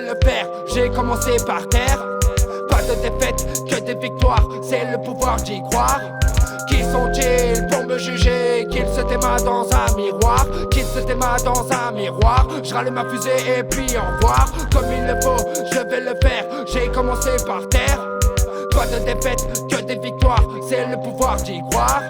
le faire, j'ai commencé par terre. Pas de défaite, que des victoires, c'est le pouvoir d'y croire. Qui sont-ils pour me juger? Qu'ils se démarrent dans un miroir, qu'ils se démarrent dans un miroir. Je rallume ma fusée et puis au revoir. Comme il le faut, je vais le faire, j'ai commencé par terre. Pas de défaite, que des victoires, c'est le pouvoir d'y croire.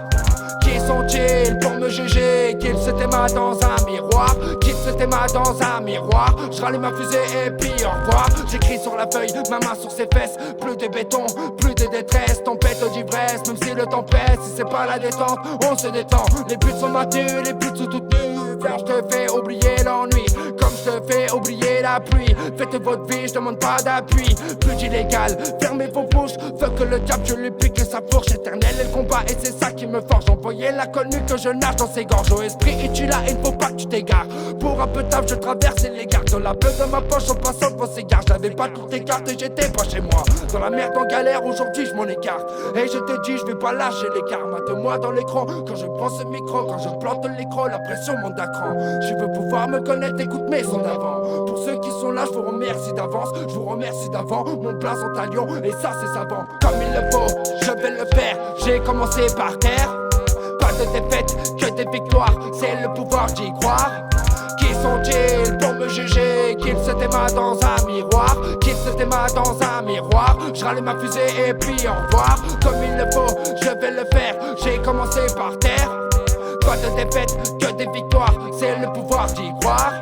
Qui sont-ils pour me juger? Qu'ils se démarrent dans un miroir, qu'ils se démarrent dans un miroir. Je rallume ma fusée et puis au revoir. J'écris sur la feuille, ma main sur ses fesses. Plus de béton, plus de détresse. Tempête d'ivresse, même si le temps presse. Si c'est pas la détente, on se détend. Les buts sont maintenus, les buts sont soutenus. Viens, je te fais oublier l'ennui, comme je te fais oublier la pluie. Faites votre vie, je demande pas d'appui. Plus d'illégal, fermez vos bouches. Faut que le diable, je lui pique sa fourche. Éternel est le combat et c'est ça qui me forge. Envoyez la connue que je nage dans ses gorges. Au esprit, et tu là, il ne faut pas que tu t'égares. Pour un peu taf, je traversais les gares. Dans la peur de ma poche, en passant devant ces gares. J'avais pas toutes les cartes et j'étais pas chez moi. Dans la merde, en galère, aujourd'hui je m'en écarte. Et je te dis, je vais pas lâcher l'écart. Mate-moi dans l'écran, quand je prends ce micro. Quand je plante l'écran, la pression monte d'un cran. Je veux pouvoir me connaître, écoute mes sons d'avant. Pour ceux qui sont là, je vous remercie d'avance. Je vous remercie d'avant, mon blason à Lyon. Et ça c'est savant, comme il le faut, je vais le faire. J'ai commencé par terre. Pas de défaite, que des victoires, c'est le pouvoir d'y croire. Qui sont-ils pour me juger? Qu'ils se démarrent dans un miroir, qu'ils se démarrent dans un miroir. Je rallume ma fusée et puis au revoir. Comme il le faut, je vais le faire, j'ai commencé par terre. Pas de défaite, que des victoires, c'est le pouvoir d'y croire.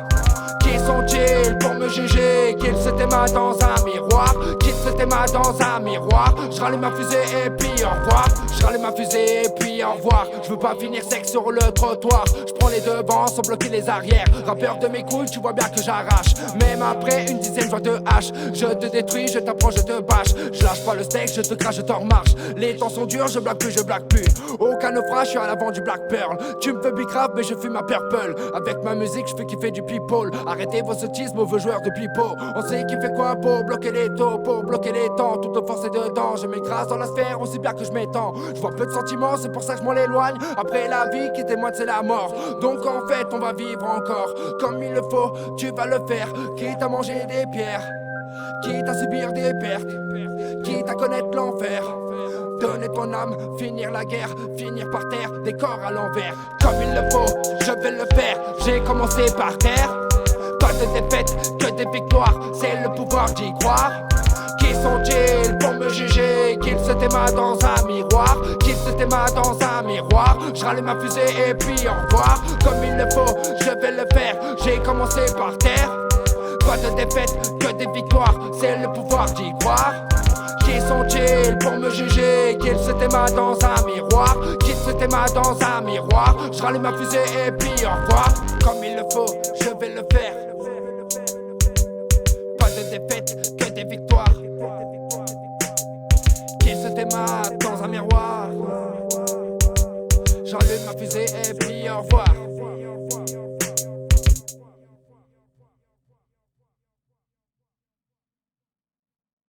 Qui sont-ils pour me juger? Qu'ils se démarrent dans un miroir, qu'ils se démarrent dans un miroir. Je rallume ma fusée et puis au revoir. Je rallume ma fusée et puis au revoir. Je veux pas finir sec sur le trottoir. Je prends les devants sans bloquer les arrières. Rappeur de mes couilles, tu vois bien que j'arrache. Même après une dizaine de haches, je te détruis, je t'apprends, je te bâche. Je lâche pas le steak, je te crache, je t'en remarche. Les temps sont durs, je blague plus, je blague plus. Aucun naufrage, je suis à l'avant du Black Pearl. Tu me fais big rap, mais je fume ma purple. Avec ma musique, je fais kiffer du people. Arrêtez vos sottises, mauvais joueurs de pipeau. On sait qui fait quoi pour bloquer les taux, pour bloquer les temps. Toute force est dedans, je m'écrase dans la sphère, aussi bien que je m'étends. Je vois peu de sentiments, c'est pour ça que je m'en éloigne. Après la vie qui témoigne, c'est la mort. Donc en fait, on va vivre encore comme il le faut, tu vas le faire. Quitte à manger des pierres, quitte à subir des pertes, quitte à connaître l'enfer. Donner ton âme, finir la guerre, finir par terre, des corps à l'envers. Comme il le faut, je vais le faire, j'ai commencé par terre. Pas de défaite, que des victoires, c'est le pouvoir d'y croire. Qui sont-ils pour me juger? Qu'ils se démarrent dans un miroir, qu'ils se démarrent dans un miroir. Je rallume ma fusée et puis au revoir. Comme il le faut, je vais le faire, j'ai commencé par terre. Pas de défaite, que des victoires, c'est le pouvoir d'y croire. Qui sont-ils pour me juger? Qu'ils se démarrent dans un miroir, qu'ils se démarrent dans un miroir. Je rallume ma fusée et puis au revoir. Comme il le faut, je vais le faire. Pas de défaite, que des victoires. Qu'ils se démarrent dans un miroir. J'allume ma fusée et puis au revoir.